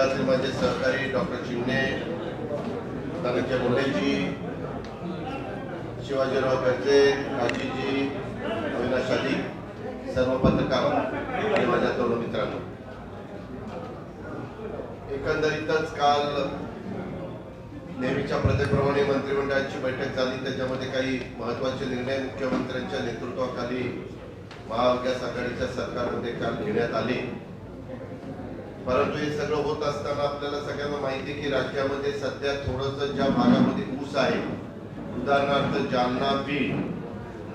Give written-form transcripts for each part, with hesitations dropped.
जिल्ह्यातील माझे सहकारी डॉक्टर चिमणे, धनंजय मुंडेजी, शिवाजीराव गर्जे, काजीजी, अविनाश आदी, सर्व पत्रकार आणि माझ्या तरुण मित्रांनो, एकंदरीतच काल नेहमीच्या प्रथेप्रमाणे मंत्रिमंडळाची बैठक झाली. त्याच्यामध्ये काही महत्त्वाचे निर्णय मुख्यमंत्र्यांच्या नेतृत्वाखाली महाविकास आघाडीच्या सरकारमध्ये काल घेण्यात आले. परंतु हे सगळं होत असताना आपल्याला सगळ्यांना माहिती आहे की राज्यामध्ये सध्या थोडंसं ज्या भागामध्ये ऊस आहे, उदाहरणार्थ जालना, बीड,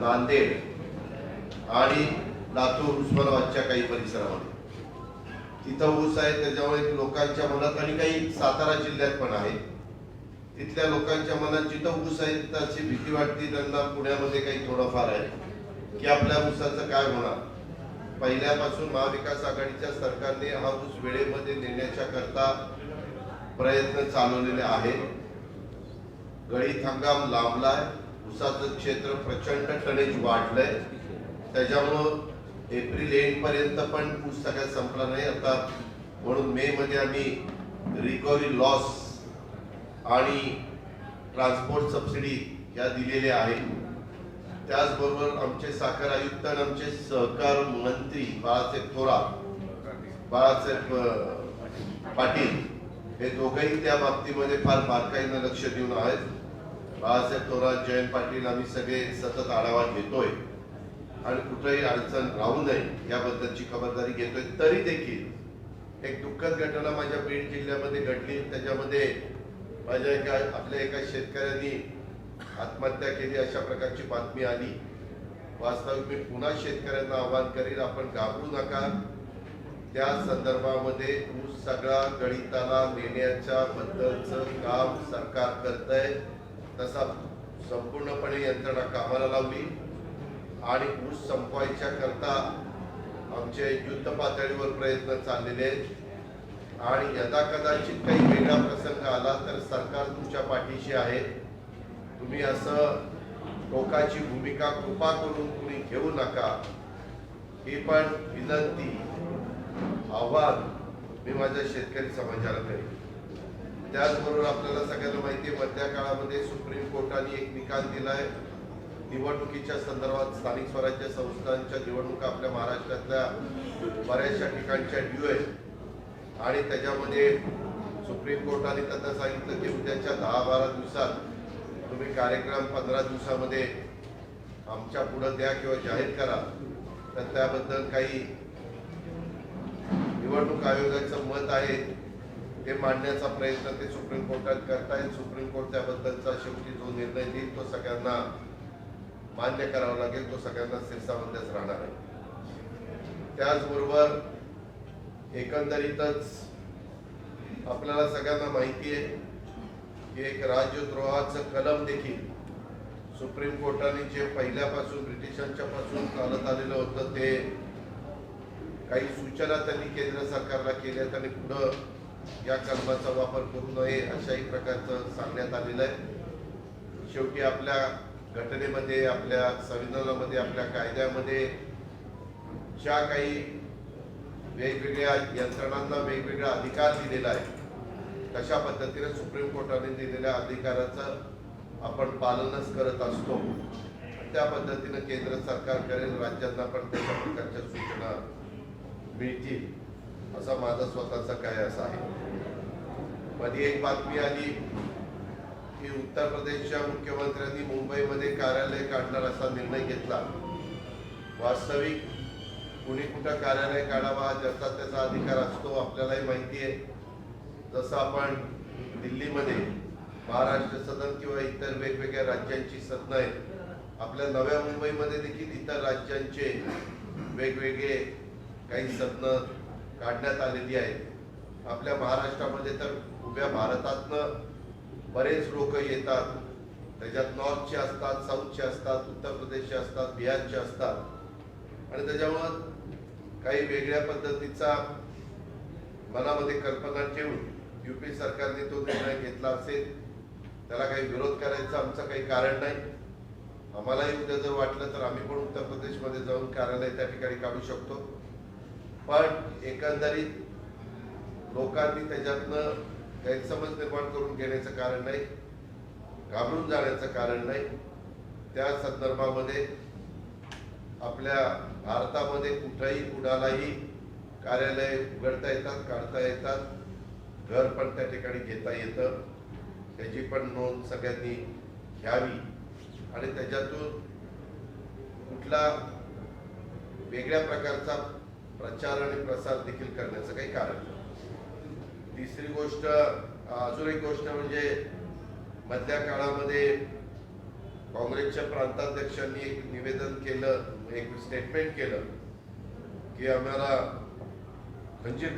नांदेड आणि लातूर, उस्मानाबादच्या काही परिसरामध्ये तिथं ऊस आहे. त्याच्यामुळे लोकांच्या मनात आणि काही सातारा जिल्ह्यात पण आहे, तिथल्या लोकांच्या मनात जिथं ऊस आहे तिथं अशी भीती वाटते त्यांना. पुण्यामध्ये काही थोडंफार आहे की आपल्या ऊसाचं काय होणार. पहिल्यापासून महाविकास आघाडीच्या सरकारने हा ऊस वेळेमध्ये नेण्याच्या करता प्रयत्न चालवलेले आहेत. गळीत हंगाम लांबलाय, ऊसाचं क्षेत्र प्रचंड टनेज वाढलंय. त्याच्यामुळं एप्रिल एंड पर्यंत पण ऊस सगळ्यात संपला नाही आता. म्हणून मे मध्ये आम्ही रिकव्हरी लॉस आणि ट्रान्सपोर्ट सबसिडी या दिलेल्या आहेत. त्याचबरोबर आमचे साखर आयुक्त आणि आमचे सहकार मंत्री बाळासाहेब पाटील हे दोघेही त्या बाबतीमध्ये फार बारकाईनं लक्ष देऊन आहेत. बाळासाहेब थोरात, जयंत पाटील आम्ही सगळे सतत आढावा घेतोय आणि कुठेही अडचण राहू नये याबद्दलची खबरदारी घेतोय. तरी देखील एक दुःखद घटना माझ्या बीड जिल्ह्यामध्ये घडली. त्याच्यामध्ये माझ्या आपल्या एका शेतकऱ्यांनी आत्महत्या केली अशा प्रकारची बातमी आली. वास्तविक मी पुन्हा शेतकऱ्यांना आवाहन करील, आपण घाबरू नका. त्या संदर्भामध्ये ऊस सगळा गळीताला नेण्याच्या बद्दलचं काम सरकार करतंय. तसा संपूर्णपणे यंत्रणा कामाला लावली आणि ऊस संपवायच्या करता आमचे युद्ध पातळीवर प्रयत्न चाललेले आहेत. आणि यदा कदाचित काही वेगळा प्रसंग आला तर सरकार तुमच्या पाठीशी आहे. तुम्ही असं टोकाची भूमिका कृपा करून तुम्ही घेऊ नका. ही पण विनंती, आव्हान मी माझ्या शेतकरी समाजाला करेन. त्याचबरोबर आपल्याला सगळ्यांना माहिती आहे, मधल्या काळामध्ये सुप्रीम कोर्टाने एक निकाल दिलाय. निवडणुकीच्या संदर्भात स्थानिक स्वराज्य संस्थांच्या निवडणुका आपल्या महाराष्ट्रातल्या बऱ्याचशा ठिकाणच्या ड्यू आहेत आणि त्याच्यामध्ये सुप्रीम कोर्टाने त्यांना सांगितलं की उद्याच्या 10-12 दिवसात तुम्ही कार्यक्रम 15 दिवसामध्ये आमच्या पुढे द्या किंवा जाहीर करा. तर त्याबद्दल काही निवडणूक आयोगाचं मत आहे ते मांडण्याचा प्रयत्न ते सुप्रीम कोर्टात करतायत. सुप्रीम कोर्ट त्याबद्दलचा शेवटी जो निर्णय देईल तो सगळ्यांना मान्य करावा लागेल, तो सगळ्यांना शिरसावरच राहणार आहे. त्याचबरोबर एकंदरीतच आपल्याला सगळ्यांना माहिती आहे की एक राजद्रोहाचं कलम देखील सुप्रीम कोर्टाने जे पहिल्यापासून ब्रिटिशांच्या पासून चालत आलेलं होतं ते काही सूचना त्यांनी केंद्र सरकारला केल्यात आणि पुढं या कलमाचा वापर करू नये अशाही प्रकारचं सांगण्यात आलेलं आहे. शेवटी आपल्या घटनेमध्ये, आपल्या संविधानामध्ये, आपल्या कायद्यामध्ये ज्या काही वेगवेगळ्या यंत्रणांना वेगवेगळा अधिकार दिलेला आहे तशा पद्धतीने सुप्रीम कोर्टाने दिलेल्या अधिकाराचं आपण पालनच करत असतो. त्या पद्धतीने केंद्र सरकार करेल, राज्यांना पण त्याच्या प्रकारच्या सूचना मिळतील असा माझा स्वतःचा काय असा आहे. मध्ये एक बातमी आली की उत्तर प्रदेशच्या मुख्यमंत्र्यांनी मुंबईमध्ये कार्यालय काढणार असा निर्णय घेतला. वास्तविक कुणी कुठं कार्यालय काढावा ज्याचा त्याचा अधिकार असतो. आपल्यालाही माहिती आहे, जसं आपण दिल्लीमध्ये महाराष्ट्र सदन किंवा इतर वेगवेगळ्या राज्यांची सदन आहेत, आपल्या नव्या मुंबईमध्ये देखील इतर राज्यांचे वेगवेगळे काही सदन काढण्यात आलेली आहेत. आपल्या महाराष्ट्रामध्ये तर उभ्या भारतातनं बरेच लोक येतात. त्याच्यात नॉर्थचे असतात, साऊथचे असतात, उत्तर प्रदेशचे असतात, बिहारचे असतात आणि त्याच्यामुळं काही वेगळ्या पद्धतीचा मनामध्ये कल्पना ठेवून यूपी सरकारने तो निर्णय घेतला असेल. त्याला काही विरोध करायचा आमचं काही कारण नाही. आम्हालाही उद्या जर वाटलं तर आम्ही पण उत्तर प्रदेशमध्ये जाऊन कार्यालय त्या ठिकाणी काढू शकतो. पण एकंदरीत लोकांनी त्याच्यातनं गैरसमज निर्माण करून घेण्याचं कारण नाही, घाबरून जाण्याचं कारण नाही. त्या संदर्भामध्ये आपल्या भारतामध्ये कुठेही कुणालाही कार्यालय उघडता येतात, काढता येतात, घर पण त्या ठिकाणी घेता येतं. त्याची पण नोंद सगळ्यांनी घ्यावी आणि त्याच्यातून कुठला वेगळ्या प्रकारचा प्रचार आणि प्रसार देखील करण्याचं काही कारण नाही. तिसरी गोष्ट, अजून एक गोष्ट म्हणजे मधल्या काळामध्ये काँग्रेसच्या प्रांताध्यक्षांनी एक निवेदन केलं, एक स्टेटमेंट केलं की आम्हाला खंजीर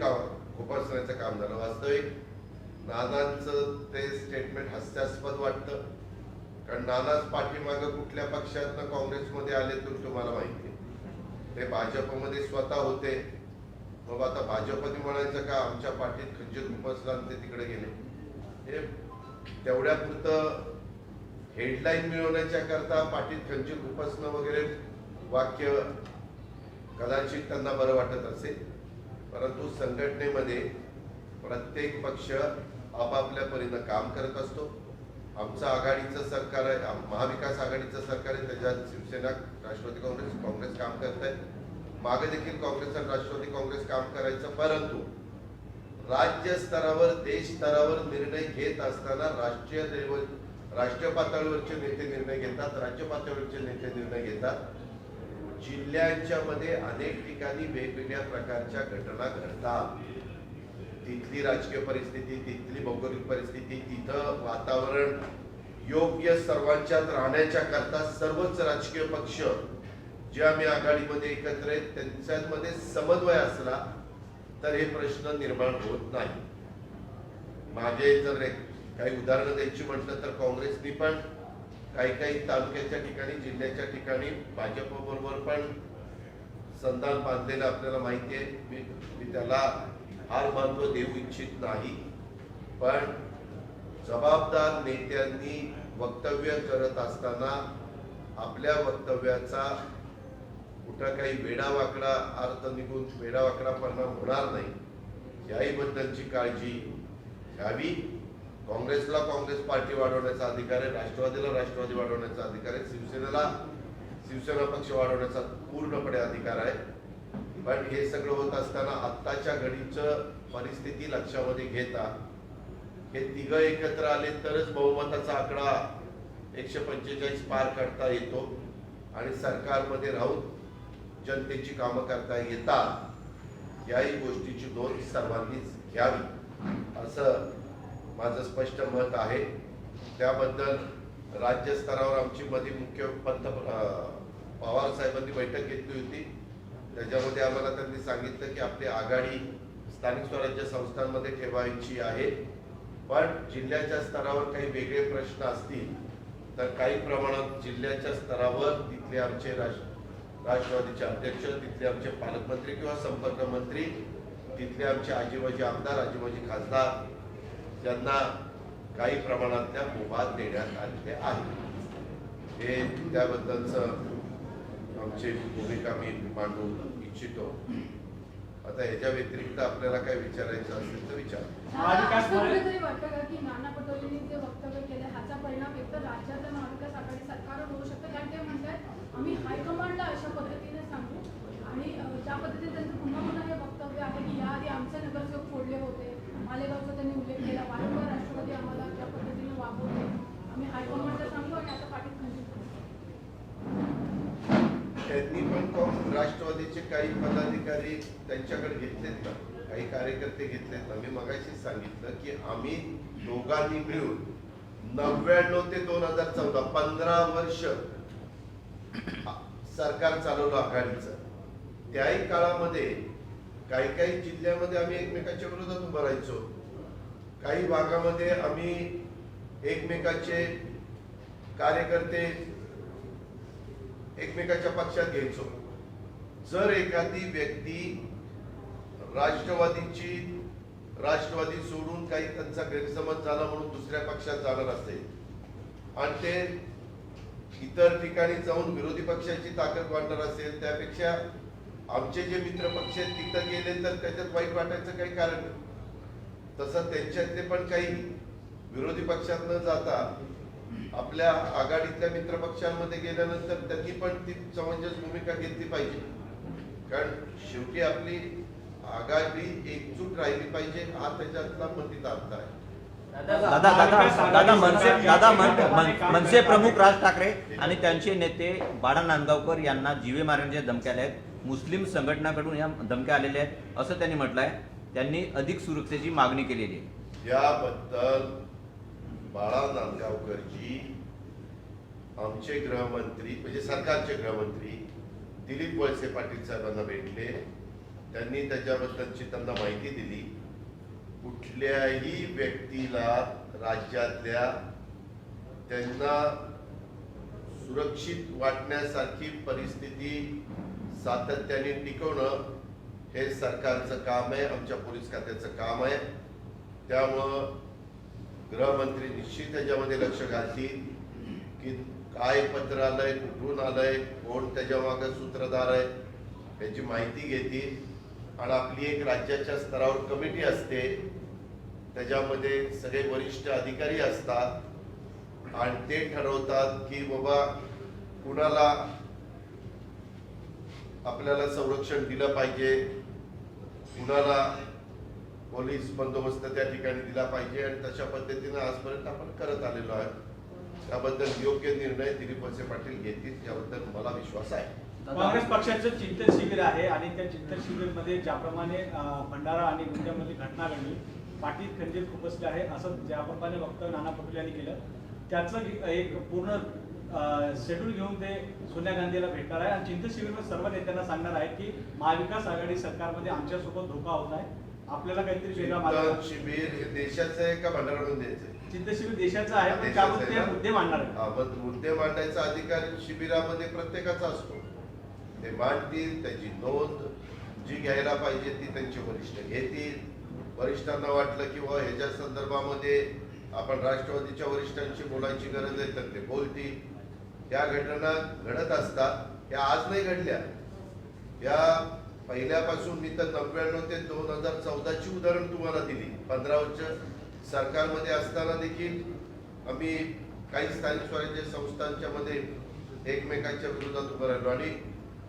खुपसण्याचं काम झालं. वास्तविक नानांचं ते स्टेटमेंट हास्यास्पद वाटतं, कारण नानाच पाठीमागं कुठल्या पक्षातनं काँग्रेसमध्ये आले तर तुम्हाला माहिती आहे. ते भाजपमध्ये स्वतः होते. मग आता भाजपने म्हणायचं का आमच्या पाठीत खंजीर खुपसला आणि ते तिकडे गेले? हे तेवढ्या पुरतं हेडलाईन मिळवण्याच्या करता पाठीत खंजीर खुपसणं वगैरे वाक्य कदाचित त्यांना बरं वाटत असेल, परंतु संघटनेमध्ये प्रत्येक पक्ष आपापल्या परीनं काम करत असतो. आमचं आघाडीचं सरकार आहे, महाविकास आघाडीचं सरकार आहे, त्याच्यात शिवसेना, राष्ट्रवादी काँग्रेस काम करत आहे. मागे देखील काँग्रेस आणि राष्ट्रवादी काँग्रेस काम करायचं, परंतु राज्य स्तरावर, देश स्तरावर निर्णय घेत असताना राष्ट्रीय पातळीवरचे नेते निर्णय घेतात, राज्य पातळीवरचे नेते निर्णय घेतात. जिल्ह्यांच्या मध्ये अनेक ठिकाणी वेगवेगळ्या प्रकारच्या घटना घडतात. तिथली राजकीय परिस्थिती, तिथली भौगोलिक परिस्थिती, तिथं वातावरण योग्य सर्वांच्यात राहण्याच्या करता सर्वच राजकीय पक्ष जे आम्ही आघाडीमध्ये एकत्र आहेत त्यांच्यामध्ये समन्वय असला तर हे प्रश्न निर्माण होत नाही. मागे जर काही उदाहरणं द्यायची म्हटलं तर काँग्रेसनी पण काही तालुक्याच्या ठिकाणी, जिल्ह्याच्या ठिकाणी भाजप बरोबर पण संधान बांधलेलं आपल्याला माहिती आहे. मी त्याला फार महत्व देऊ इच्छित नाही, पण जबाबदार नेत्यांनी वक्तव्य करत असताना आपल्या वक्तव्याचा कुठं काही वेडावाकडा अर्थ निघून वेडावाकडा परिणाम होणार नाही याही बद्दलची काळजी घ्यावी. काँग्रेसला काँग्रेस पार्टी वाढवण्याचा अधिकार आहे, राष्ट्रवादीला राष्ट्रवादी वाढवण्याचा अधिकार आहे, शिवसेनेला शिवसेना पक्ष वाढवण्याचा पूर्णपणे अधिकार आहे. पण हे सगळं होत असताना आत्ताच्या घडीचं परिस्थिती लक्षामध्ये घेता हे तिघं एकत्र आले तरच बहुमताचा आकडा 145 पार करता येतो आणि सरकारमध्ये राहून जनतेची कामं करता येतात. याही गोष्टीची नोंद सर्वांनीच घ्यावी असं माझं स्पष्ट मत आहे. त्याबद्दल राज्य स्तरावर आमची मध्ये मुख्य पवार साहेबांनी बैठक घेतली होती. त्याच्यामध्ये आम्हाला त्यांनी सांगितलं की आपली आघाडी स्थानिक स्वराज्य संस्थांमध्ये ठेवायची आहे, पण जिल्ह्याच्या स्तरावर काही वेगळे प्रश्न असतील तर काही प्रमाणात जिल्ह्याच्या स्तरावर तिथले आमचे राष्ट्रवादीचे अध्यक्ष, तिथले आमचे पालकमंत्री किंवा संपर्क मंत्री, तिथले आमचे आजीबाजी आमदार, आजीबाजी खासदार यांना काही प्रमाणातल्या मुभा देण्यात आलेले आहे. हे त्याबद्दलचं आमची भूमिका मी मांडू इच्छितो. आता ह्याच्या व्यतिरिक्त आपल्याला काय विचारायचं असेल तर विचार. कुठेतरी वाटतं का की नाना पटोलेंनी जे वक्तव्य केलं ह्याचा परिणाम एकतर राज्यात महाविकास आघाडी सरकारवर होऊ शकतं, कारण ते म्हणतात आम्ही हायकमांडला अशा पद्धतीने सांगू आणि ज्या पद्धतीने त्यांचं पुन्हा हे वक्तव्य आहे की याआधी आमचे नगरसेवक फोडले होते, मालेगावचा त्यांनी उल्लेख केला, वारंवार राष्ट्रवादी आम्हाला ज्या पद्धतीने वागवते, आम्ही हायकमांडला सांगू आणि आता पाठीत खंडित. त्यांनी पण राष्ट्रवादीचे काही पदाधिकारी त्यांच्याकडे घेतलेत ना, काही कार्यकर्ते घेतलेत ना. मी मगाशीच सांगितलं की आम्ही दोघांनी मिळून 99 ते 2014 15 वर्ष सरकार चालवलं आघाडीचं. त्याही काळामध्ये काही जिल्ह्यामध्ये आम्ही एकमेकांच्या विरोधात उभं राहायचो, काही भागामध्ये आम्ही एकमेकाचे कार्यकर्ते एकमेकाच्या पक्षात घ्यायचो. जर एखादी व्यक्ती राष्ट्रवादी सोडून काही त्यांचा गैरसमज झाला म्हणून दुसऱ्या पक्षात जाणार असेल आणि ते इतर ठिकाणी जाऊन विरोधी पक्षाची ताकद वाढणार असेल, त्यापेक्षा आमचे जे मित्र पक्ष आहेत तिथं गेले तर त्याच्यात वाईट वाटायचं काही कारण नाही. तसं त्यांच्यातले पण काही विरोधी पक्षात न जाता आपल्या आघाडीतल्या मित्र पक्षांमध्ये गेल्यानंतर त्यांनी पण ती समंजस भूमिका घेतली पाहिजे. कारण शेवटी आपली आघाडी एकजूट राहिली पाहिजे हा त्याच्यातला अर्थ आहे. मनसे प्रमुख राज ठाकरे आणि त्यांचे नेते बाळा नांदगावकर यांना जीवे मारण्याच्या धमक्या आल्या आहेत. मुस्लिम संघटनाकडून या धमक्या आलेल्या आहेत असं त्यांनी म्हटलंय. त्यांनी अधिक सुरक्षेची मागणी केलेली आहे. याबद्दल बाळा नांदगावकरजी आमचे गृहमंत्री म्हणजे सरकारचे गृहमंत्री दिलीप वळसे पाटील साहेबांना भेटले. त्यांनी त्याच्याबद्दलची त्यांना माहिती दिली. कुठल्याही व्यक्तीला राज्यातल्या त्यांना सुरक्षित वाटण्यासारखी परिस्थिती सातत्याने टिकवणं हे सरकारचं काम आहे, आमच्या पोलीस खात्याचं काम आहे. त्यामुळं गृहमंत्री निश्चित त्याच्यामध्ये लक्ष घालतील की काय पत्र आलंय, कुठून आलंय, कोण त्याच्या मागे सूत्रधार आहे याची माहिती घेतील. आणि आपली एक राज्याच्या स्तरावर कमिटी असते, त्याच्यामध्ये सगळे वरिष्ठ अधिकारी असतात आणि ते ठरवतात की बाबा कुणाला आपल्याला संरक्षण दिलं पाहिजे, कुणाला पोलीस बंदोबस्त त्या ठिकाणी दिला पाहिजे. आणि तशा पद्धतीने आजपर्यंत आपण करत आलेलो आहे. त्याबद्दल योग्य निर्णय दिलीप वळसे पाटील घेतील याबद्दल मला विश्वास आहे. काँग्रेस पक्षाचं चिंतन शिबिर आहे आणि त्या चिंतन शिबिरमध्ये ज्याप्रमाणे भंडारा आणि गोंदियामध्ये घटना घडली, पाठीत खंजीर खुपसले आहे असं ज्याप्रमाणे वक्तव्य नाना पटोले यांनी केलं, त्याचं एक पूर्ण शेड्यूल घेऊन ते सोनिया गांधीला भेटणार आहे. आणि चिंतन शिबिरमध्ये सर्व नेत्यांना सांगणार आहे की महाविकास आघाडी सरकारमध्ये आमच्यासोबत धोका होत आहे, आपल्याला काहीतरी वेगळा मार्ग. शिबिर हे देशाचं आहे का भंडारामध्ये द्यायचं? चिंतन शिबिर देशाचं आहे, पण त्यामध्ये ते मुद्दे मांडणार आहे. मुद्दे मांडायचा अधिकार शिबिरामध्ये प्रत्येकाचा असतो. ते मांडतील, त्याची नोंद जी घ्यायला पाहिजे ती त्यांचे वरिष्ठ घेतील. वरिष्ठांना वाटलं की ह्याच्या संदर्भामध्ये आपण राष्ट्रवादीच्या वरिष्ठांशी बोलायची गरज आहे तर ते बोलतील. या घटना घडत असतात, त्या आज नाही घडल्या. या पहिल्यापासून मी तर 99 ते 2014ची उदाहरण तुम्हाला दिली. 15 वर्ष सरकारमध्ये असताना देखील आम्ही काही स्थानिक स्वराज्य संस्थांच्या मध्ये एकमेकांच्या विरोधात उभं राहिलो आणि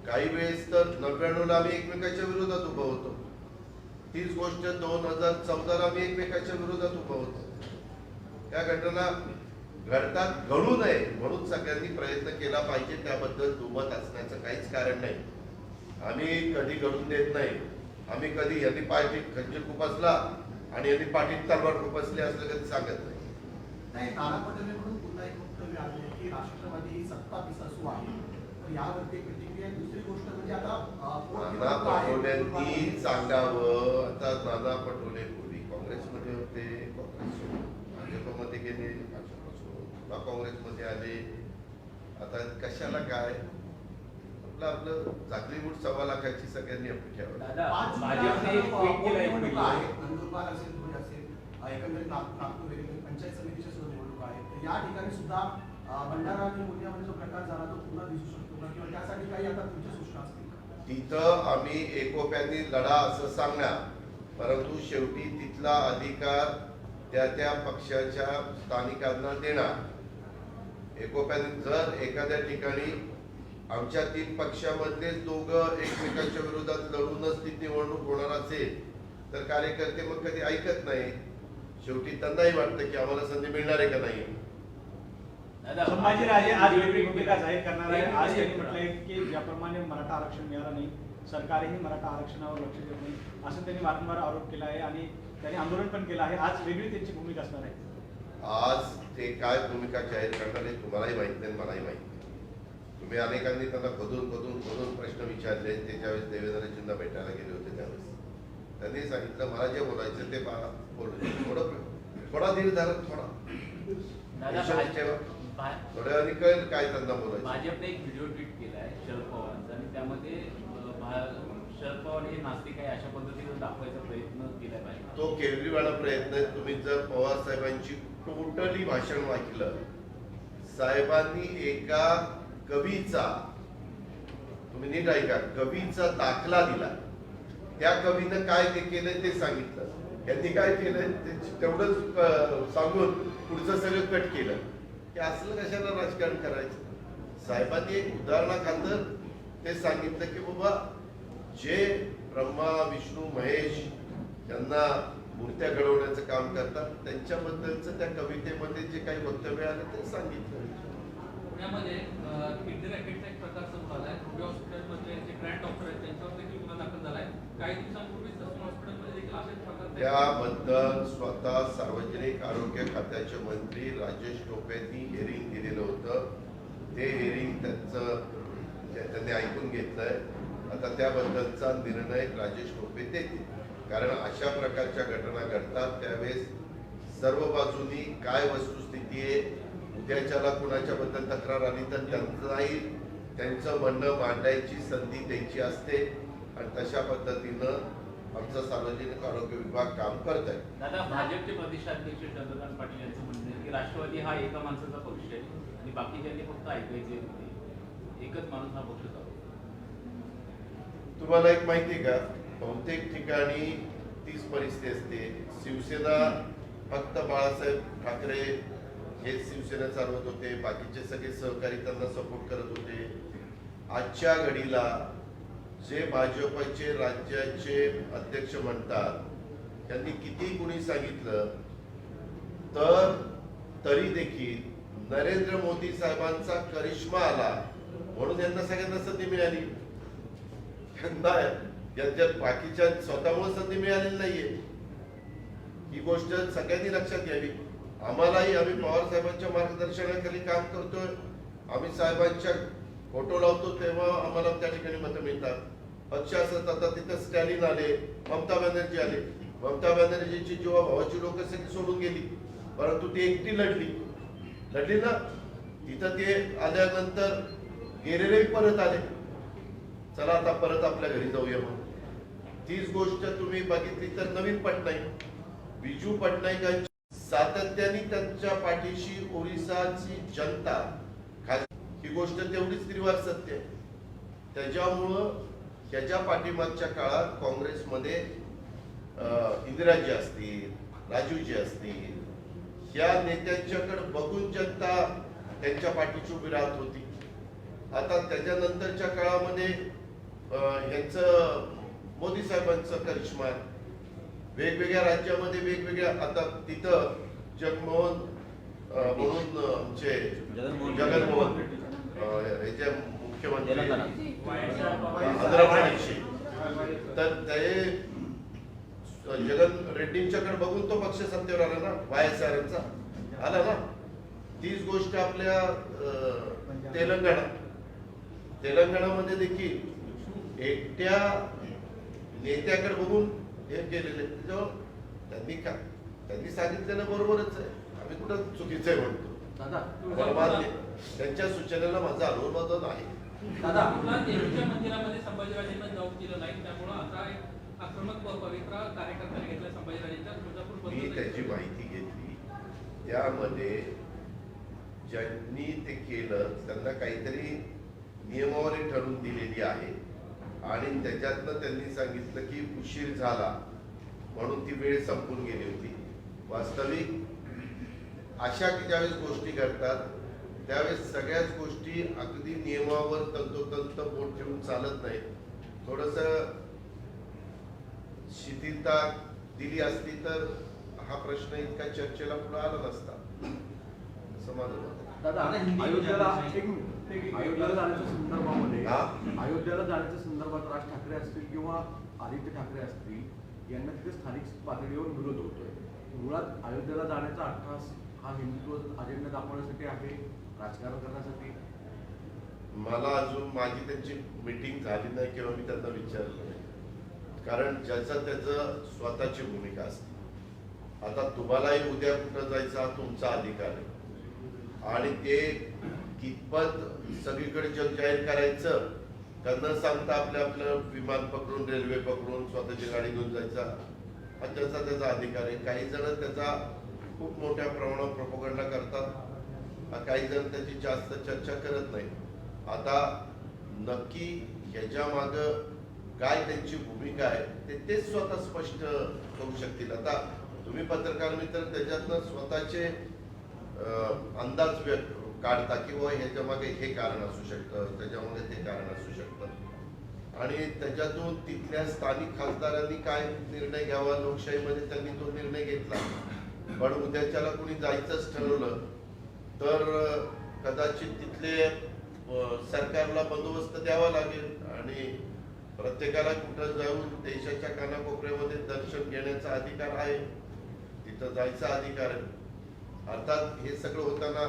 काही वेळेस तर 99ला आम्ही एकमेकांच्या विरोधात उभं होतो. तीच गोष्ट 2014ला आम्ही एकमेकांच्या विरोधात उभं होतो. या घटना घडतात, घडू नये म्हणून सगळ्यांनी प्रयत्न केला पाहिजे. त्याबद्दल दुमत असण्याचं काहीच कारण नाही. आम्ही कधी घडून देत नाही. आम्ही कधी यांनी पाठीत खंजीर खुपसला आणि यांनी पाठीत तलवार खुपसली असलं कधी सांगत नाही. नाना पटोलेंकडून पुन्हा एक वक्तव्य आले की राष्ट्रवादी ही सत्ता पिसासू आहे. यावरती प्रतिक्रिया. दुसरी गोष्ट म्हणजे आता नाना पटोलेंनी सांगावं. आता नाना पटोले पूर्वी काँग्रेसमध्ये होते, काँग्रेस भाजपमध्ये गेले, भाजपासून काँग्रेसमध्ये आले. आता कशाला काय आपलं जागलीबूट 1.25 लाखाची सगळ्यांनी अपेक्षा नंदुरबार असेल, धुळे असेल, एकंदरीत नागपूर पंचायत समितीच्या सुद्धा निवडणूक आहेत. या ठिकाणी सुद्धा भंडारा आणि गोंदियामध्ये जो प्रकार झाला तो पुन्हा दिसू शकतो का, किंवा त्यासाठी काही आता तुमच्या सूचना असतील? तिथं आम्ही एकोप्याने लढा असं सांगणार, परंतु शेवटी तिथला अधिकार त्या त्या पक्षाच्या स्थानिकांना देणार. एकोप्याने जर एखाद्या ठिकाणी आमच्या 3 पक्षामधले दोघं एकमेकांच्या विरोधात लढूनच ती निवडणूक होणार असेल तर कार्यकर्ते मग कधी ऐकत नाही. शेवटी त्यांनाही वाटतं की आम्हाला संधी मिळणार आहे का नाही. संभाजीराजे आज वेगळी भूमिका जाहीर करणार आहे. आज त्यांनी म्हटलंय की ज्याप्रमाणे मराठा आरक्षण मिळालं नाही, सरकारही मराठा आरक्षणावर लक्ष देत नाही असं त्यांनी वारंवार आरोप केला आहे आणि त्यांनी आंदोलन पण केलं आहे. आज वेगळी त्यांची भूमिका असणार आहे. आज ते काय भूमिका जाहीर करणार आहे तुम्हालाही माहित नाही, मलाही माहित नाही. तुम्ही अनेकांनी त्यांना खोदून प्रश्न विचारले. ते ज्यावेळेस देवेंद्रजींना भेटायला गेले होते त्यावेळेस त्यांनी सांगितलं मला जे बोलायचं ते बोलू. थोडा धीर धरा, थोड्या वेळाने कळेल काय त्यांना बोलायचं. भाजपने एक व्हिडिओ ट्विट केला आहे शरद पवारांचा आणि त्यामध्ये शरद पवार हे नास्तिक आहे अशा पद्धतीने दाखवायचा प्रयत्न केला पाहिजे. तो केविलवाणा प्रयत्न आहे. तुम्ही जर पवार साहेबांची टोटली भाषण वाचलं, साहेबांनी एका कवीचा, तुम्ही नीट ऐका, कवीचा दाखला दिला. त्या कवीनं काय ते केलंय ते सांगितलं. यांनी काय केलं तेवढंच सांगून पुढचं सगळं कट केलं की असलं कशाला राजकारण करायचं. साहेबांनी एक उदाहरणाखातर ते सांगितलं की बाबा जे ब्रह्मा विष्णू महेश यांना मूर्त्या घडवण्याचं काम करतात त्यांच्याबद्दलचं त्या कवितेमध्ये जे काही वक्तव्य आलं ते सांगितलं. पुण्यामध्ये किडनी रॅकेटचा एक प्रकार समोर आलाय. रुबी हॉस्पिटलमध्ये जे ग्रँड डॉक्टर आहेत त्यांच्यावर देखील गुन्हा दाखल झालाय. काही दिवसांपूर्वी ससून हॉस्पिटलमध्ये देखील असेच प्रकार त्याबद्दल स्वतः सार्वजनिक आरोग्य खात्याचे मंत्री राजेश टोपेंनी हिअरिंग दिलेलं होतं. ते हिअरिंग त्यांनी ऐकून घेतलंय. आता त्याबद्दलचा निर्णय राजेश टोपे देतील. कारण अशा प्रकारच्या घटना घडतात त्यावेळेस सर्व बाजूनी काय वस्तुस्थिती आहे, उद्याच्याला कुणाच्या बद्दल तक्रार आली तर त्यांचं म्हणणं मांडायची संधी द्यायची असते आणि तशा पद्धतीनं आमचा सार्वजनिक आरोग्य विभाग काम करत आहे. दादा, भाजपचे प्रदेशाध्यक्ष चंद्रकांत पाटील यांचं म्हणणं आहे की राष्ट्रवादी हा एका माणसाचा पक्ष आहे आणि बाकीच्यांनी फक्त ऐकायचे होते, एकच माणूस हा पक्ष चालवतो. तुम्हाला एक माहिती आहे का, बहुतेक ठिकाणी तीच परिस्थिती असते. शिवसेना फक्त बाळासाहेब ठाकरे हे शिवसेना चालवत होते, बाकीचे सगळे सहकारी त्यांना सपोर्ट करत होते. आजच्या घडीला जे भाजपचे राज्याचे अध्यक्ष म्हणतात त्यांनी किती कुणी सांगितलं तर तरी देखील नरेंद्र मोदी साहेबांचा करिश्मा आला म्हणून यांना सगळ्यांना संधी मिळाली. त्यांना याच्यात बाकीच्या स्वतःमुळे संधी मिळालेली नाहीये. ही गोष्ट सगळ्यांनी लक्षात घ्यावी. आम्हालाही आम्ही पवार साहेबांच्या मार्गदर्शनाखाली काम करतोय. आम्ही साहेबांच्या फोटो लावतो तेव्हा आम्हाला त्या ठिकाणी मतं मिळतात. पक्ष असत आता तिथं स्टॅलिन आले, ममता बॅनर्जी आले. ममता बॅनर्जीची जेव्हा भावाची लोक सगळी सोडून गेली परंतु ती एकटी लढली ना. तिथं ते आल्यानंतर गेलेले परत आले, चला आता परत आपल्या घरी जाऊया म्हणून. तीच गोष्ट तुम्ही बघितली तर नवीन पटनाईक, बिजू पटनाईकांची सातत्याने त्यांच्या पाठीशी ओरिसाची जनता, ही गोष्ट तेवढीच निर्वार सत्य आहे. त्याच्यामुळं त्याच्या पाठीमागच्या काळात काँग्रेसमध्ये इंदिराजी असतील, राजूजी असतील, या नेत्यांच्याकडे बघून जनता त्यांच्या पाठीशी उभी राहत होती. आता त्याच्यानंतरच्या काळामध्ये यांचं मोदी साहेबांचं करिश्मा आहे. वेगवेगळ्या राज्यामध्ये वेगवेगळ्या, आता तिथं जगमोहन म्हणून आमचे जगनमोहन याचे मुख्यमंत्री आंध्र प्रदेशचे, तर ते जगन रेड्डींच्याकडे बघून तो पक्ष सत्तेवर आला ना, YSRचा आला ना. तीच गोष्ट आपल्या तेलंगणामध्ये देखील एकट्या नेत्याकडे बघून हे केलेले. त्यांनी सांगितलेलं बरोबरच आहे, आम्ही कुठं चुकीचं आहे म्हणतो. त्यांच्या सूचनेला माझा अनुमोदन आहे. देवीच्या मंदिरामध्ये संभाजीराजेंना जाऊ दिलं नाही, त्यामुळे आता एक आक्रमक पवित्रा कार्यकर्त्यांनी घेतला संभाजीराजेंच्या तुळजापूर. मी त्याची माहिती घेतली. त्यामध्ये ज्यांनी ते केलं त्यांना काहीतरी नियमावली ठरवून दिलेली आहे आणि त्याच्यातनं त्यांनी सांगितलं की उशीर झाला म्हणून ती वेळ संपून गेली होती. वास्तविक अशा की ज्यावेळेस गोष्टी घडतात त्यावेळेस सगळ्याच गोष्टी अगदी नियमावर तंतोतंत बोट ठेवून चालत नाही. थोडस शिथिलता दिली असती तर हा प्रश्न इतका चर्चेला पुढे आला नसता, असं माझं मत आहे. दादा, अयोध्येला जाण्याच्या संदर्भामध्ये अयोध्येला जाण्याच्या संदर्भात राज ठाकरे असतील किंवा आदित्य ठाकरे असतील यांना तिथे स्थानिक पातळीवर विरोध होतोय. मुळात अयोध्येला जाण्याचा अट्टहास हा हिंदुत्व अजेंडा दाखवण्यासाठी आहे, राजकारण करण्यासाठी. मला अजून माझी त्यांची मीटिंग झाली नाही किंवा मी त्यांना विचारलं नाही. कारण ज्याचं त्याचं स्वतःची भूमिका असते. आता तुम्हालाही उद्या कुठं जायचा तुमचा अधिकार आहे आणि ते कितपत सगळीकडे जग जाहीर करायचं त्यांना सांगता आपलं विमान पकडून, रेल्वे पकडून, स्वतःची गाडी घेऊन जायचा हा त्याचा अधिकार आहे. काही जण त्याचा खूप मोठ्या प्रमाणात प्रोपगंडा करतात, काही जण त्याची जास्त चर्चा करत नाही. आता नक्की ह्याच्या माग काय त्यांची भूमिका आहे तेच स्वतः स्पष्ट करू शकतील. आता तुम्ही पत्रकार मित्र त्याच्यातनं स्वतःचे अंदाज व्यक्त काढता की बुवा ह्याच्या मागे हे कारण असू शकतं, त्याच्यामध्ये ते कारण असू शकतं आणि त्याच्यातून तिथल्या स्थानिक खासदारांनी काय निर्णय घ्यावा लोकशाहीमध्ये त्यांनी तो निर्णय घेतला. पण उद्याच्याला कोणी जायचंच ठरवलं तर कदाचित तिथले सरकारला बंदोबस्त द्यावा लागेल आणि प्रत्येकाला कुठं जाऊन देशाच्या कानाकोपऱ्यामध्ये दर्शन घेण्याचा अधिकार आहे, तिथं जायचा अधिकार आहे. अर्थात हे सगळं होताना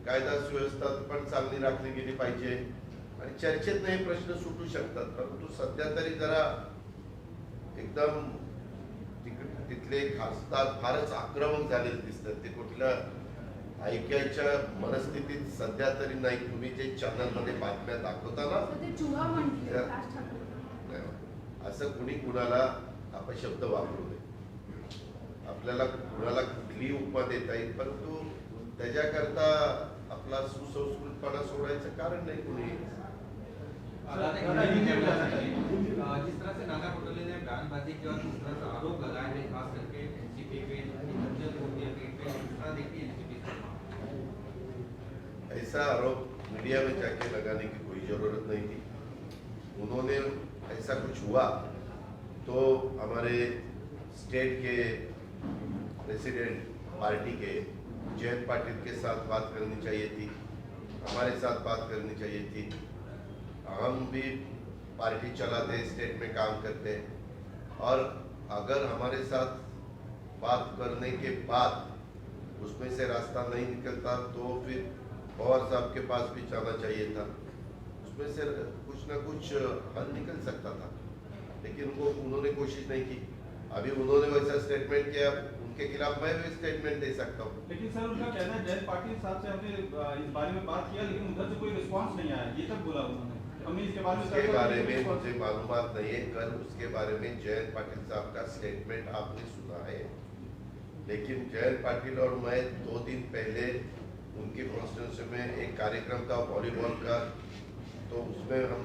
कायदा सुव्यवस्था पण चांगली राखली गेली पाहिजे आणि चर्चेत हे प्रश्न सुटू शकतात. परंतु सध्या तरी जरा एकदम तिथले खासदार फारच आक्रमक झालेले दिसतात. ते कुठल्या ऐक्याच्या मनस्थितीत सध्या तरी नाही. तुम्ही जे चॅनलमध्ये बातम्या दाखवता ना ते चुहा म्हटले राज ठाकरे. असं कुणी कुणाला अपशब्द वापरू नये. आपल्याला कुणाला कुठलीही उपमा देता येईल परंतु त्याच्याकरता आपला सुसंस्कृतपणा सोडायचं कारण नाही कुणी. जिस तरह से नाना पटोले ने बयानबाजी की और जिस तरह से आरोप लगाए हैं खास करके एनसीपी पे देखिए एनसीपी ऐसा आरोप मीडिया में जाके लगाने की कोई जरूरत नहीं थी. उन्होंने ऐसा कुछ हुआ तो हमारे स्टेट के प्रेसिडेंट पार्टी के जयंत पाटिल के साथ बात करनी चाहिए थी, हमारे साथ बात करनी चाहिए थी. हम भी पार्टी चलाते हैं, स्टेट में काम करते हैं और अगर हमारे साथ बात करने के बाद उसमें से रास्ता नहीं निकलता तो फिर पवार साहब के पास भी जाना चाहिए था. उसमें से कुछ ना कुछ हल निकल सकता था लेकिन वो उन्होंने कोशिश नहीं की. अभी उन्होंने वैसा स्टेटमेंट किया, उनके खिलाफ मैं भी स्टेटमेंट दे सकता हूँ. लेकिन सर उनका कहना है जयंत पाटिल साहब से हमने इस बारे में बात किया लेकिन उधर से कोई रिस्पांस नहीं आया, ये तक बोला उन्होंने. हमने इसके बारे उसके बारे में मुझे मालूमात नहीं है. कल उसके बारे में जयंत पाटिल साहब का स्टेटमेंट आपने सुना है लेकिन जयंत पाटिल और मैं 2 दिन पहले उनकी कॉन्स्टिट्यूंसी में एक कार्यक्रम था वॉलीबॉल का, तो उसमें हम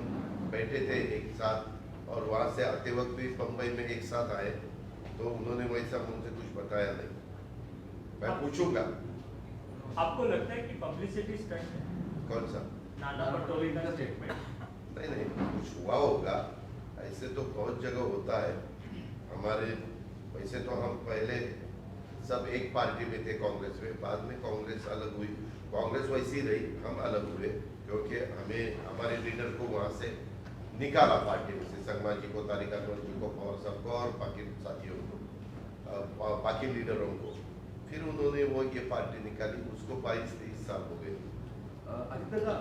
बैठे थे एक साथ और वहाँ से आते वक्त भी बम्बई में एक साथ आए तो उन्होंने वैसा मुझसे कुछ बताया नहीं. मैं पूछूंगा. आपको लगता है कि पब्लिसिटी स्टंट है कौन सा? नाना पटोले का स्टेटमेंट? नहीं कुछ हुआ होगा, ऐसे तो बहुत जगह होता है. हमारे वैसे तो हम पहले सब एक पार्टी में थे कांग्रेस में, बाद में कांग्रेस अलग हुई. कांग्रेस वैसी रही, हम अलग हुए क्योंकि हमें हमारे लीडर को वहाँ से निकाला पार्टी में से, संगमा जी को, तारिक अनवर जी को, पवार साहब को और बाकी साथियों को, बाकी लीडरों को. फिर उन्होंने वो ये पार्टी निकाली, उसको 22-23 साल हो गए. आदित्य का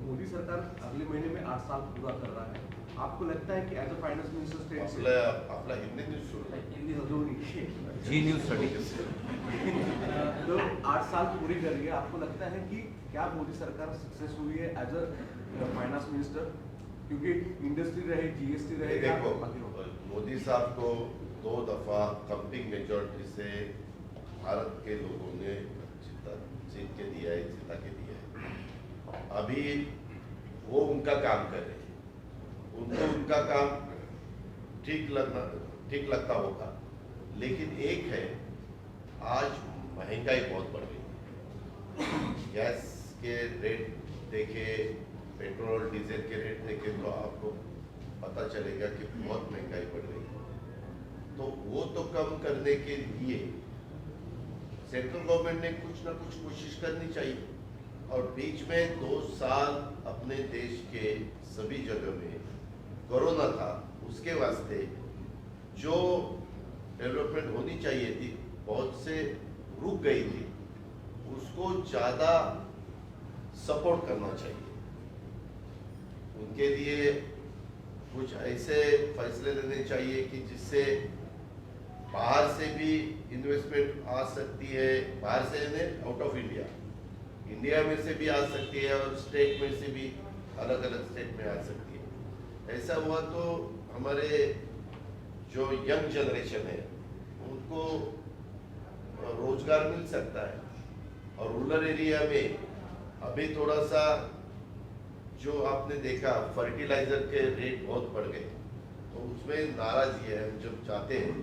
मोदी सरकार अगले महीने में 8 साल पूरा कर रहा है. आपको लगता है कि as a finance minister state से आपला हिंदी न्यूज सुरू हिंदी दोन्ही जी न्यूज स्टडी तो 8 साल पूरी कर लिए, आपको लगता है कि क्या मोदी सरकार सक्सेस हुई है एज अ फाइनेंस मिनिस्टर? क्योंकि इंडस्ट्री रहे, जीएसटी रहे, देखो मोदी साहब को 2 दफा कंपिंग मेजॉरिटी से भारत के लोगों ने जीत के दिया है, जिता के दिया है. अभी वो उनका काम कर रहे हैं, उनको उनका काम ठीक लगता होगा लेकिन एक है आज महंगाई बहुत बढ़ गई. गैस के रेट देखे, पेट्रोल डीजल के रेट देखे तो आपको पता चलेगा कि बहुत महंगाई बढ़ गई. तो वो तो कम करने के लिए सेंट्रल गवर्नमेंट ने कुछ ना कुछ कोशिश करनी चाहिए. और बीच में 2 साल अपने देश के सभी जगह में कोरोना था, उसके वास्ते जो डेवलपमेंट होनी चाहिए थी बहुत से रुक गई थी, उसको ज़्यादा सपोर्ट करना चाहिए. उनके लिए कुछ ऐसे फैसले लेने चाहिए कि जिससे बाहर से भी इन्वेस्टमेंट आ सकती है, बाहर से आउट ऑफ इंडिया में से भी आ सकती है और स्टेट में से भी अलग अलग स्टेट में आ सकती है. ऐसा हुआ तो हमारे जो यंग जनरेशन है उनको रोजगार मिल सकता है. और रूरल एरिया में अभी थोड़ा सा जो आपने देखा फर्टिलाइजर के रेट बहुत बढ़ गए, तो उसमें नाराजगी है। हम जब चाहते हैं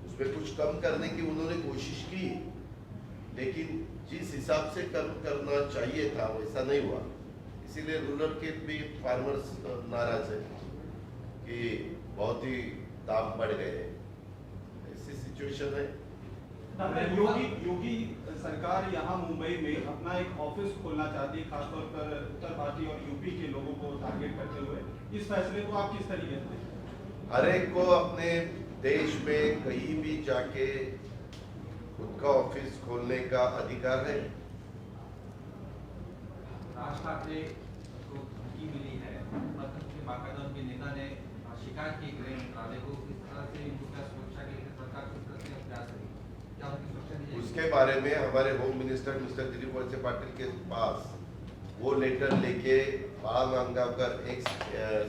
उसमें कुछ कम करने की उन्होंने कोशिश की, लेकिन जिस हिसाब से कम करना चाहिए था वैसा नहीं हुआ। इसीलिए रूरल के भी फार्मर्स नाराज है कि बहुत ही दाम बढ़ गए। ऐसी सिचुएशन है। योगी सरकार यहाँ मुंबई में अपना एक ऑफिस खोलना चाहती है, खासतौर पर उत्तर भारतीय और यूपी के लोगों को टारगेट करते हुए। इस फैसले को आप किस तरीके से देखते हैं? हर एक को अपने देश में कहीं भी जाके खुद का ऑफिस खोलने का अधिकार है। राज ठाकरे को धमकी मिली है, मतलब कि बाकायदा उनके नेता ने शिकायत की गृह मंत्रालय को, किस तरह से उनका सुरक्षा के लिए सरकार किस तरह से प्रयास करेगी, क्या उनकी सुरक्षा दी जाएगी? उसके बारे में हमारे home minister mister Dilip Walse Patil के पास वो लेटर लेके बाला नांदगावकर एक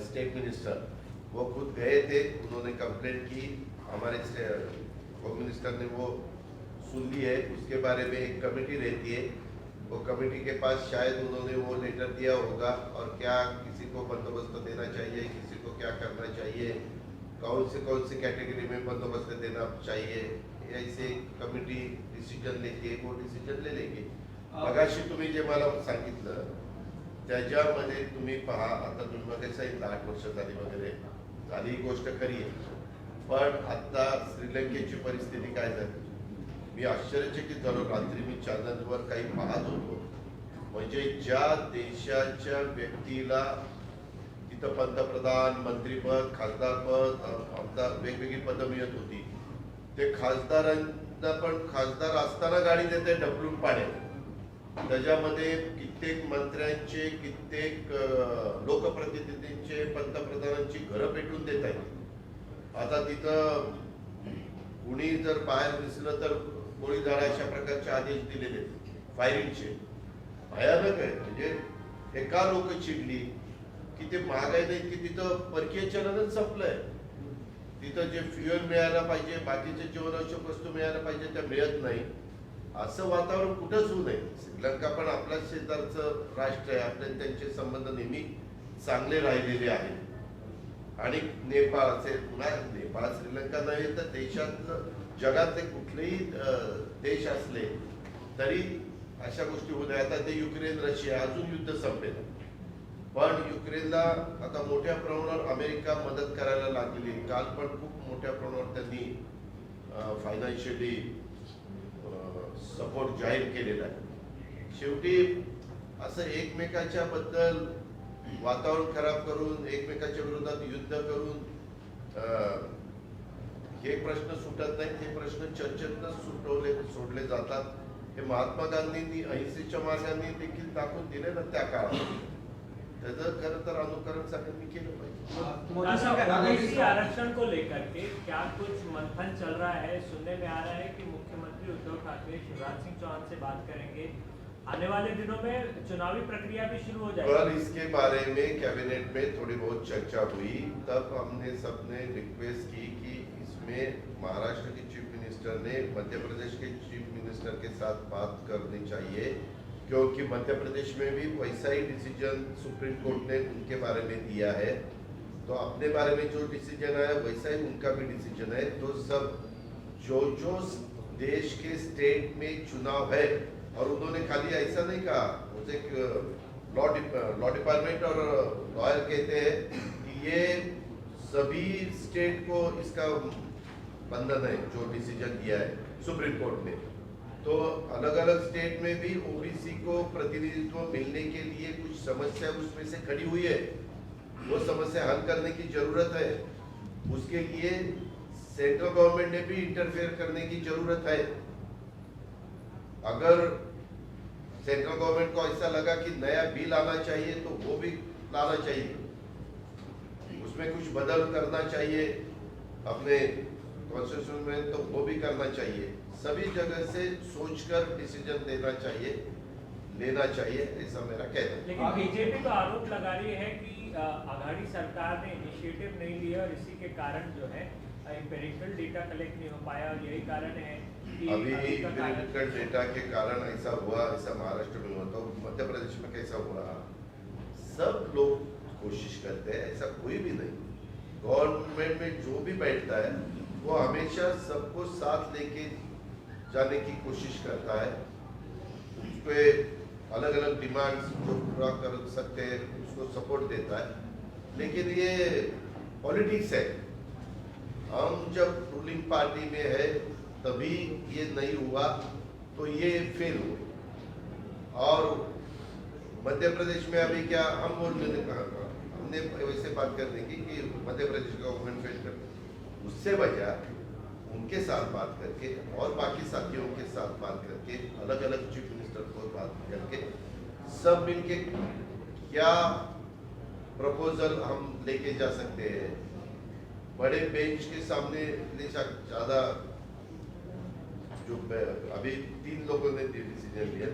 स्टेट मिनिस्टर वो खुद गए थे। उन्होंने कंप्लेंट की, हमारे होम मिनिस्टर ने वो सुन ली है। उसके बारे में एक कमेटी रहती है, वो कमेटी के पास शायद उन्होंने वो लेटर दिया होगा, और क्या किसी को बंदोबस्त देना चाहिए, किसी को क्या करना चाहिए, कौन सी कैटेगरी में बंदोबस्त देना चाहिए, ऐसे कमिटी डिसिजन लेके वो डिसिजन ले लेंगे। मगाशी तुम्ही जे मला सांगितलं त्याच्यामध्ये तुम्ही पहा, आता तुम्ही मगाशी 8 वर्ष झाली वगैरे झाली, ही गोष्ट खरी आहे, पण आता श्रीलंकेची परिस्थिती काय झाली, मी आश्चर्यचकित झालो। रात्री मी चॅनलवर काही पाहत होतो, म्हणजे ज्या देशाच्या व्यक्तीला तिथं पंतप्रधान, मंत्रीपद, खासदारपद, आमदार वेगवेगळी पदं मिळत होती, ते खासदारांना पण खासदार असताना गाडी देते ढकलून पाण्यात। त्याच्यामध्ये कित्येक मंत्र्यांचे, कित्येक लोकप्रतिनिधींचे, पंतप्रधानांची घरं पेटून देत आहेत। आता तिथं कुणी जर बाहेर दिसलं तर गोळी झाडा अशा प्रकारचे आदेश दिलेले फायरिंगचे। भयानक आहे। म्हणजे एका लोक चिडली की ते महागाई नाही की तिथं परकीय चलनच संपलंय। तिथं जे फ्युएल मिळायला पाहिजे, बाकीचे जीवनावश्यक वस्तू मिळायला पाहिजे त्या मिळत नाही। असं वातावरण कुठंच होऊ नये। श्रीलंका पण आपल्या शेजारचं राष्ट्र आहे, आपले त्यांचे संबंध नेहमी चांगले राहिलेले आहेत। आणि नेपाळ असेल, नेपाळ श्रीलंका नव्हे तर देशातलं जगातले कुठलेही देश असले तरी अशा गोष्टी होत आहेत। आता ते युक्रेन रशिया अजून युद्ध संपेल, पण युक्रेनला आता मोठ्या प्रमाणावर अमेरिका मदत करायला लागली। काल पण खूप मोठ्या प्रमाणावर त्यांनी फायनान्शियली सपोर्ट जाहीर केलेला आहे। शेवटी असं एकमेकाच्या बद्दल वातावरण खराब करून, एकमेकाच्या विरोधात युद्ध करून हे प्रश्न सुटत नाहीत। हे प्रश्न चर्चेतूनच सोडले जातात। हे महात्मा गांधींनी अहिंसेच्या मार्गाने देखील दाखवून दिले ना त्या काळात। त्याचं खरं तर अनुकरण सगळ्यांनी केलं पाहिजे। ओबीसी आरक्षण को लेकर के क्या कुछ मंथन चल रहा है? सुनने में आ रहा है कि मुख्यमंत्री उद्धव ठाकरे शिवराज सिंह चौहान से बात करेंगे, आने वाले दिनों में चुनावी प्रक्रिया भी शुरू हो जाएगी। पर इसके बारे में कैबिनेट में थोड़ी बहुत चर्चा हुई, तब हमने सबने रिक्वेस्ट की कि इसमें महाराष्ट्र के चीफ मिनिस्टर ने मध्य प्रदेश के चीफ मिनिस्टर के साथ बात करनी चाहिए, क्योंकि मध्य प्रदेश में भी वैसा ही डिसीजन सुप्रीम कोर्ट ने उनके बारे में दिया है। तो अपने बारे में जो डिसीजन है वैसा ही उनका भी डिसीजन है। तो सब जो देश के स्टेट में चुनाव है, और उन्होंने खाली ऐसा नहीं कहा, मुझे लॉ डिपार्टमेंट और लॉयर कहते हैं कि ये सभी स्टेट को इसका बंधन है जो डिसीजन दिया है सुप्रीम कोर्ट ने। तो अलग अलग स्टेट में भी ओबीसी को प्रतिनिधित्व मिलने के लिए कुछ समस्या उसमें से खड़ी हुई है, वो समस्या हल करने की जरूरत है। उसके लिए सेंट्रल गवर्नमेंट ने भी इंटरफेयर करने की जरूरत है। अगर सेंट्रल गवर्नमेंट को ऐसा लगा कि नया बिल आना चाहिए तो वो भी लाना चाहिए, उसमें कुछ बदल करना चाहिए अपने कॉन्स्टिट्यूशन में, तो वो भी करना चाहिए। सभी जगह से सोचकर डिसीजन लेना चाहिए, ऐसा मेरा कहना है। लेकिन बीजेपी तो आरोप लगा रही है कि आघाड़ी सरकार ने इनिशिएटिव नहीं लिया और इसी के कारण जो है एम्पिरिकल डेटा कलेक्ट नहीं हो पाया, और यही कारण है कि अभी एम्पिरिकल डेटा के कारण ऐसा हुआ। ऐसा महाराष्ट्र में हुआ, तो मध्य प्रदेश में कैसा हुआ? सब लोग कोशिश करते हैं, ऐसा कोई भी नहीं। गवर्नमेंट में जो भी बैठता है वो हमेशा सबको साथ लेके जाने की कोशिश करता है। उसके अलग अलग डिमांड्स जो पूरा कर सकते हैं उसको सपोर्ट देता है, लेकिन ये पॉलिटिक्स है। हम जब रूलिंग पार्टी में है तभी ये नहीं हुआ तो ये फेल हुए। और मध्य प्रदेश में अभी क्या हम बोलने ने कहा था, हमने वैसे बात करने की कि मध्य प्रदेश का गवर्नमेंट फेल कर, उससे बजाय उनके साथ बात करके और बाकी साथियों के साथ बात करके अलग अलग चीफ मिनिस्टर को बात करके सब मिलके क्या प्रपोजल हम लेके जा सकते हैं, बड़े बेंच के सामने ले ज्यादा जो अभी 3 लोगों ने डिसीजन लिया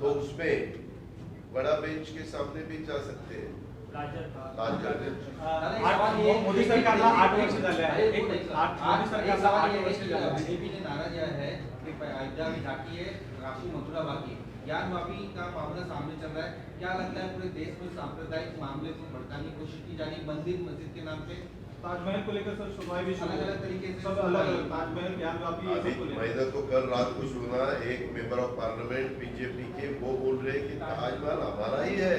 तो उसमें बड़ा बेंच के सामने भी जा सकते हैं। मोदी सरकारला 8 वर्ष झाले आहे। मोदी सरकारला 8 वर्ष झाले आहे। बीजेपी ने नारा दिया है कि अयोध्या में बाकी है, काशी मथुरा बाकी है। ज्ञान माफी का मामला सामने चल रहा है। क्या लगता है पूरे देश में सांप्रदायिक मामले को भड़काने की कोशिश की जा रही, मंदिर मस्जिद के नाम पे? ताजमहल को लेकर सर सुनवाई भी शुरू अलग-अलग तरीके से सब अलग-अलग ताजमहल ज्ञान वापी अभी सबको लेकर। मैंने तो कल रात को सुना एक मेंबर ऑफ पार्लियामेंट बीजेपी के वो बोल रहे हैं कि ताजमहल हमारा ही है।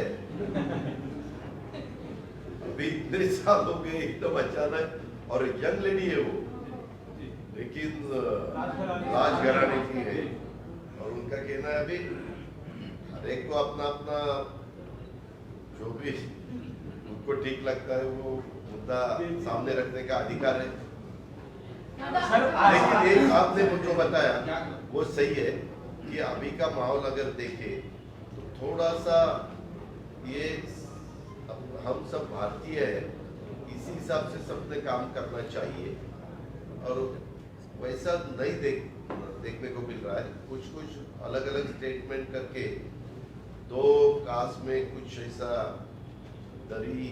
अभी इतने साल हो गए एकदम अचानक, और यंग लेडी है वो, लेकिन राजघराने की है और उनका कहना है अभी हर एक को अपना अपना जो भी उनको ठीक लगता है वो मुद्दा सामने रखने का अधिकार है। लेकिन एक आपने मुझे बताया वो सही है कि अभी का माहौल अगर देखें तो थोड़ा सा ये हम सब भारतीय है, इसी हिसाब से सबने काम करना चाहिए और वैसा नहीं देखने को मिल रहा है। कुछ अलग अलग स्टेटमेंट करके 2 कास्ट में कुछ ऐसा दरी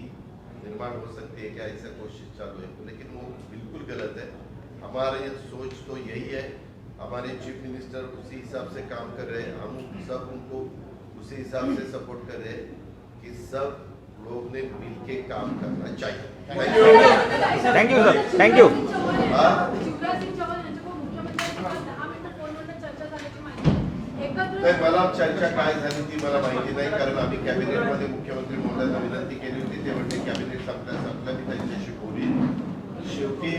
निर्माण हो सकती है क्या, ऐसा कोशिश चालू है, लेकिन वो बिल्कुल गलत है। हमारे सोच तो यही है, हमारे चीफ मिनिस्टर उसी हिसाब से काम कर रहे हैं, हम सब उनको उसी हिसाब से सपोर्ट कर रहे हैं कि सब लोग ने मिलके काम करना चाहिए। Thank you sir, thank you. Shivraj Singh Chouhan यांच्याकडून मुख्यमंत्र्यांसोबत 10 मिनिटं फोनवरून चर्चा झाल्याची माहिती आहे। नाही, मला चर्चा काय झाली ती मला माहिती नाही, कारण आम्ही कॅबिनेटमध्ये मुख्यमंत्री महोदयांना विनंती केली होती, ते म्हणजे कॅबिनेट संपल्या मी त्यांच्याशी बोलीन। शेवटी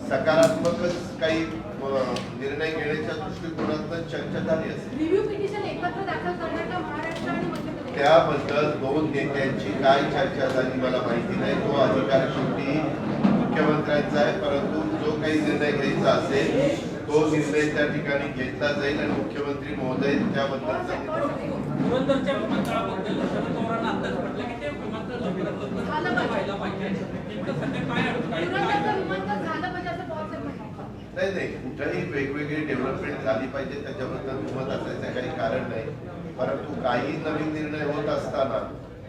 सकारात्मकच काही निर्णय घेण्याच्या दृष्टिकोनातून चर्चा झाली असेल। रिव्ह्यू पिटिशन एकत्र दाखल करण्याचा महाराष्ट्र आणि मध्य प्रदेश त्याबद्दल 2 नेत्यांची काय चर्चा झाली मला माहिती नाही, तो अधिकार शेवटी मुख्यमंत्र्यांचा आहे, परंतु जो काही निर्णय घ्यायचा असेल तो निर्णय त्या ठिकाणी घेतला जाईल आणि मुख्यमंत्री महोदय त्याबद्दलचा पुरंदरच्या विमानतळाबद्दल शरद पवारांना अंदाज पडला की ते विमानतळ लवकरात लवकर व्हायला पाहिजे। नेमकं सध्या काय अडचण आहे? पुरंदरचं विमानतळ झालं पाहिजे असं पवार साहेब म्हणतात। नाही, कुठेही वेगवेगळी डेव्हलपमेंट झाली पाहिजे, त्याच्याबद्दल दुमत असायचं काही कारण नाही, परंतु काही नवीन निर्णय होत असताना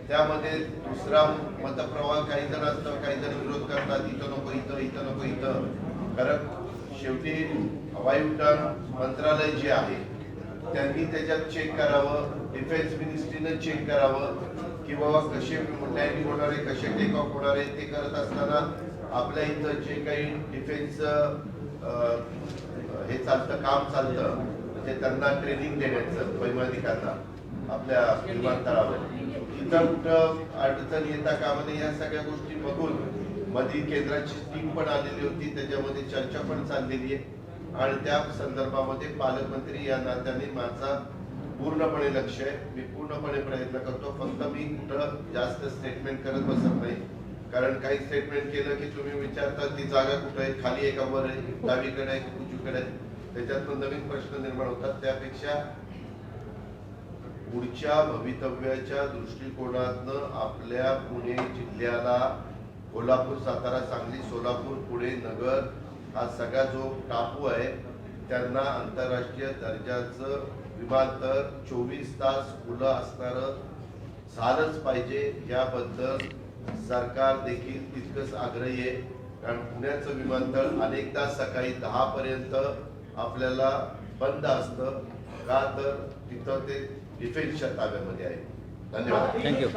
त्यामध्ये दुसरा मतप्रवाह काही जण असतं, काही जण विरोध करतात, इथं नको इथं नको इथं। कारण शेवटी हवाई उड्डाण मंत्रालय जे आहे त्यांनी त्याच्यात चेक करावं, डिफेन्स मिनिस्ट्रीने चेक करावं की बाबा कसे लँडिंग होणार आहे, कसे टेक ऑफ होणार आहे। ते करत असताना आपल्या इथं जे काही डिफेन्स हे चालतं, काम चालतं, म्हणजे त्यांना ट्रेनिंग देण्याचं वैमानिकांना आपल्या विमानतळावर इथं कुठं अडचण येता कामा नये, या सगळ्या गोष्टी बघून मध्ये केंद्राची टीम पण आलेली होती, त्याच्यामध्ये चर्चा पण चाललेली आहे आणि त्या संदर्भामध्ये पालकमंत्री या नात्याने माझा पूर्णपणे लक्ष आहे, मी पूर्णपणे प्रयत्न करतो। फक्त मी कुठं जास्त स्टेटमेंट करत बसत नाही, कारण काही स्टेटमेंट केलं की तुम्ही विचारता ती जागा कुठं आहे, खाली आहे का वर आहे, डावीकडे आहे की उजवीकडे आहे, त्याच्यात नवीन प्रश्न निर्माण होतात। त्यापेक्षा पुढच्या भवितव्याच्या दृष्टिकोनातनं आपल्या पुणे जिल्ह्याला कोल्हापूर, सातारा, सांगली, सोलापूर, पुणे, नगर हा सगळा जो टापू आहे त्यांना आंतरराष्ट्रीय दर्जाचं विमानतळ 24 तास खुलं असणारं झालंच पाहिजे, याबद्दल सरकार देखील तितकंच आग्रही आहे। कारण पुण्याचं विमानतळ अनेकदा सकाळी 10 पर्यंत आपल्याला बंद असतं, का तर तिथं ते डिफेन्सच्या ताब्यामध्ये आहे। धन्यवाद। थँक्यू।